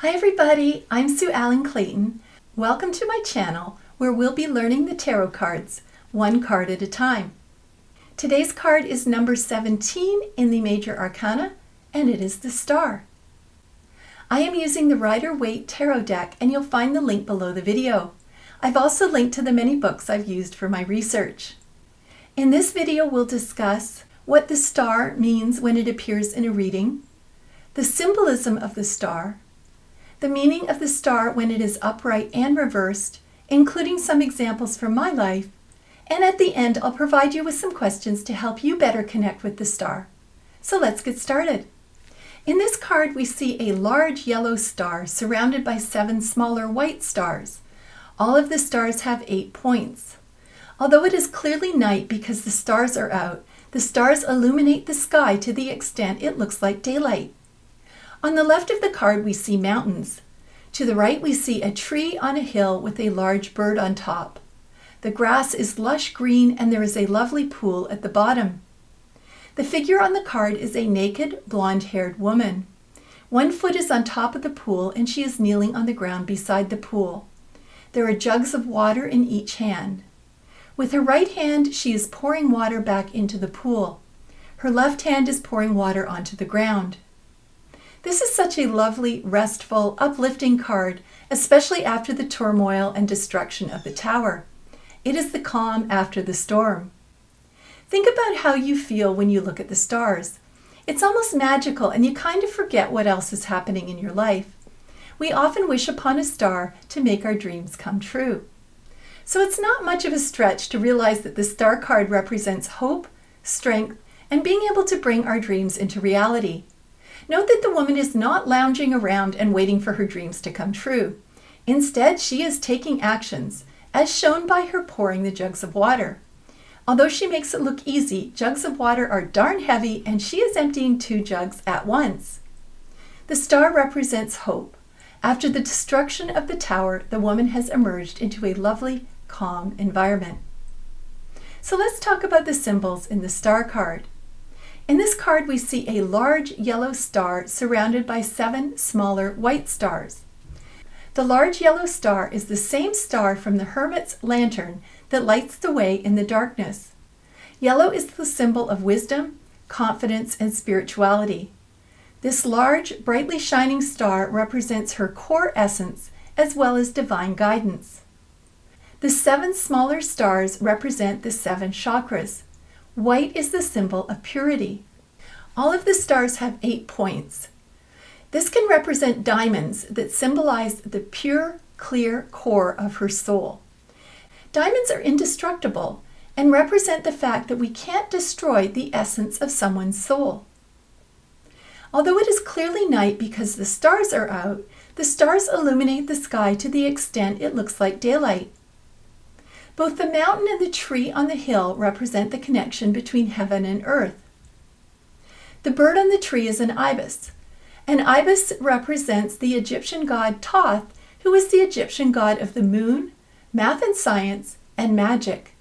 Hi everybody, I'm Sue Allen Clayton. Welcome to my channel where we'll be learning the tarot cards, one card at a time. Today's card is number 17 in the Major Arcana, and it is the Star. I am using the Rider-Waite Tarot deck, and you'll find the link below the video. I've also linked to the many books I've used for my research. In this video, we'll discuss what the star means when it appears in a reading, the symbolism of the star, the meaning of the star when it is upright and reversed, including some examples from my life, and at the end I'll provide you with some questions to help you better connect with the star. So let's get started. In this card we see a large yellow star surrounded by 7 smaller white stars. All of the stars have 8 points. Although it is clearly night because the stars are out, the stars illuminate the sky to the extent it looks like daylight. On the left of the card we see mountains. To the right we see a tree on a hill with a large bird on top. The grass is lush green and there is a lovely pool at the bottom. The figure on the card is a naked, blonde-haired woman. One foot is on top of the pool and she is kneeling on the ground beside the pool. There are jugs of water in each hand. With her right hand she is pouring water back into the pool. Her left hand is pouring water onto the ground. This is such a lovely, restful, uplifting card, especially after the turmoil and destruction of the tower. It is the calm after the storm. Think about how you feel when you look at the stars. It's almost magical and you kind of forget what else is happening in your life. We often wish upon a star to make our dreams come true. So it's not much of a stretch to realize that the star card represents hope, strength, and being able to bring our dreams into reality. Note that the woman is not lounging around and waiting for her dreams to come true. Instead, she is taking actions, as shown by her pouring the jugs of water. Although she makes it look easy, jugs of water are darn heavy and she is emptying 2 jugs at once. The star represents hope. After the destruction of the tower, the woman has emerged into a lovely, calm environment. So let's talk about the symbols in the star card. In this card we see a large yellow star surrounded by 7 smaller white stars. The large yellow star is the same star from the hermit's lantern that lights the way in the darkness. Yellow is the symbol of wisdom, confidence, and spirituality. This large, brightly shining star represents her core essence as well as divine guidance. The 7 smaller stars represent the 7 chakras. White is the symbol of purity. All of the stars have 8 points. This can represent diamonds that symbolize the pure, clear core of her soul. Diamonds are indestructible and represent the fact that we can't destroy the essence of someone's soul. Although it is clearly night because the stars are out, the stars illuminate the sky to the extent it looks like daylight. Both the mountain and the tree on the hill represent the connection between heaven and earth. The bird on the tree is an ibis. An ibis represents the Egyptian god Thoth, who is the Egyptian god of the moon, math and science, and magic.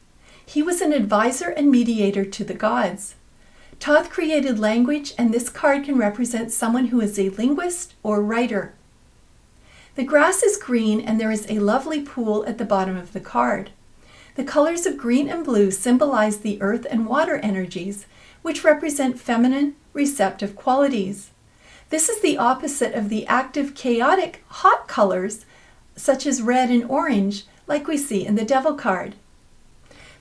He was an advisor and mediator to the gods. Thoth created language, and this card can represent someone who is a linguist or writer. The grass is green and there is a lovely pool at the bottom of the card. The colors of green and blue symbolize the earth and water energies, which represent feminine, receptive qualities. This is the opposite of the active, chaotic, hot colors, such as red and orange, like we see in the Devil card.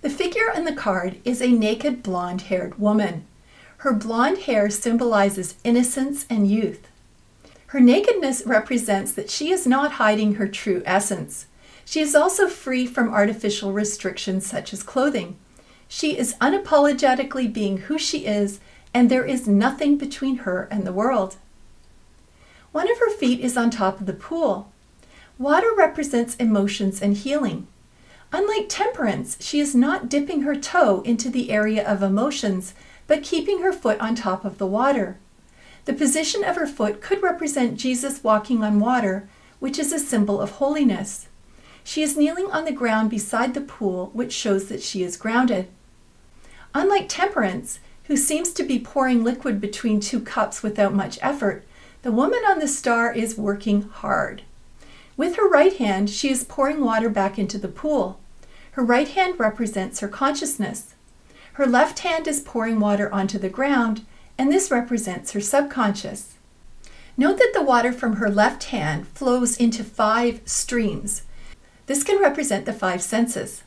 The figure in the card is a naked, blonde-haired woman. Her blonde hair symbolizes innocence and youth. Her nakedness represents that she is not hiding her true essence. She is also free from artificial restrictions such as clothing. She is unapologetically being who she is, and there is nothing between her and the world. One of her feet is on top of the pool. Water represents emotions and healing. Unlike Temperance, she is not dipping her toe into the area of emotions, but keeping her foot on top of the water. The position of her foot could represent Jesus walking on water, which is a symbol of holiness. She is kneeling on the ground beside the pool, which shows that she is grounded. Unlike Temperance, who seems to be pouring liquid between 2 cups without much effort, The woman on the star is working hard. With her right hand, she is pouring water back into the pool. Her right hand represents her consciousness. Her left hand is pouring water onto the ground, and this represents her subconscious. Note that the water from her left hand flows into 5 streams. This can represent the 5 senses.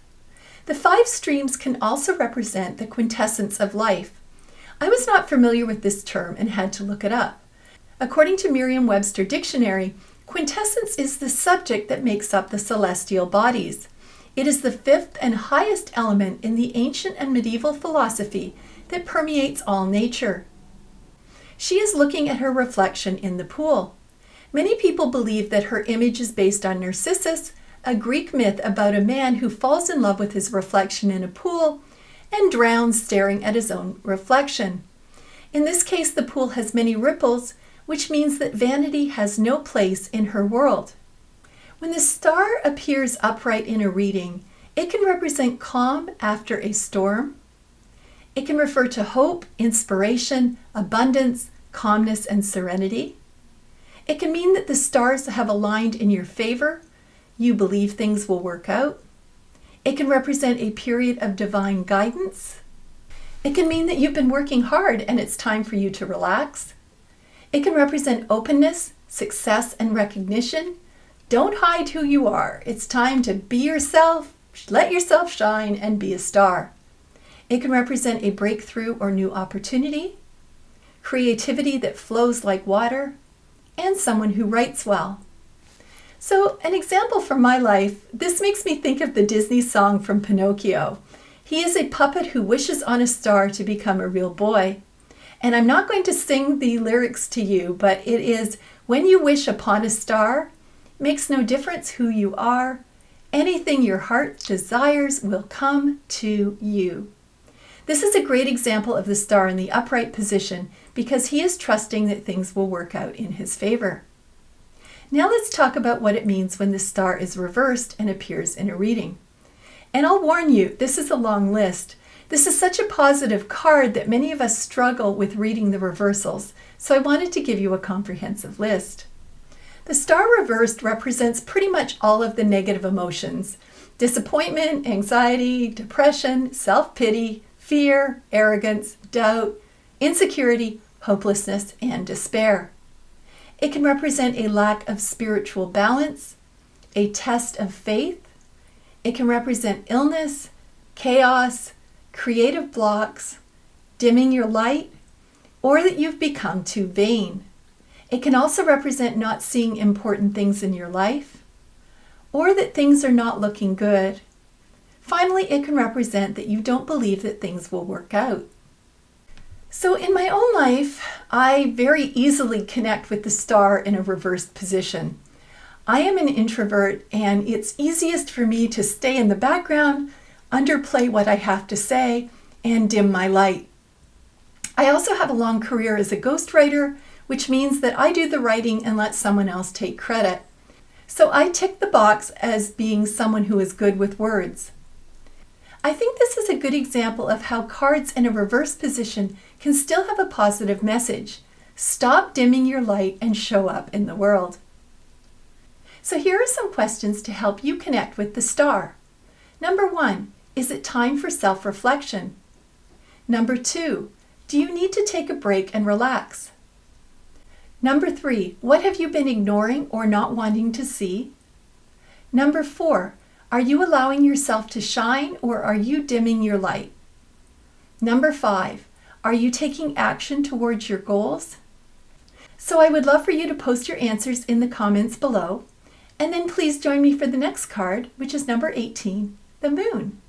The 5 streams can also represent the quintessence of life. I was not familiar with this term and had to look it up. According to Merriam-Webster Dictionary, quintessence is the subject that makes up the celestial bodies. It is the 5th and highest element in the ancient and medieval philosophy that permeates all nature. She is looking at her reflection in the pool. Many people believe that her image is based on Narcissus, a Greek myth about a man who falls in love with his reflection in a pool and drowns staring at his own reflection. In this case, the pool has many ripples, which means that vanity has no place in her world. When the star appears upright in a reading, it can represent calm after a storm. It can refer to hope, inspiration, abundance, calmness, and serenity. It can mean that the stars have aligned in your favor. You believe things will work out. It can represent a period of divine guidance. It can mean that you've been working hard and it's time for you to relax. It can represent openness, success, and recognition. Don't hide who you are. It's time to be yourself, let yourself shine, and be a star. It can represent a breakthrough or new opportunity, creativity that flows like water, and someone who writes well. So, an example from my life, this makes me think of the Disney song from Pinocchio. He is a puppet who wishes on a star to become a real boy. And I'm not going to sing the lyrics to you, but it is, when you wish upon a star, makes no difference who you are. Anything your heart desires will come to you. This is a great example of the star in the upright position because he is trusting that things will work out in his favor. Now let's talk about what it means when the star is reversed and appears in a reading. And I'll warn you, this is a long list. This is such a positive card that many of us struggle with reading the reversals, so I wanted to give you a comprehensive list. The star reversed represents pretty much all of the negative emotions: disappointment, anxiety, depression, self-pity, fear, arrogance, doubt, insecurity, hopelessness, and despair. It can represent a lack of spiritual balance, a test of faith. It can represent illness, chaos, creative blocks, dimming your light, or that you've become too vain. It can also represent not seeing important things in your life, or that things are not looking good. Finally, it can represent that you don't believe that things will work out. So in my own life, I very easily connect with the star in a reversed position. I am an introvert, and it's easiest for me to stay in the background, underplay what I have to say, and dim my light. I also have a long career as a ghostwriter, which means that I do the writing and let someone else take credit. So I tick the box as being someone who is good with words. I think this is a good example of how cards in a reverse position can still have a positive message. Stop dimming your light and show up in the world. So here are some questions to help you connect with the star. Number 1, is it time for self-reflection? Number 2, do you need to take a break and relax? Number 3, what have you been ignoring or not wanting to see? Number 4, are you allowing yourself to shine or are you dimming your light? Number 5, are you taking action towards your goals? So I would love for you to post your answers in the comments below, and then please join me for the next card, which is number 18, the moon.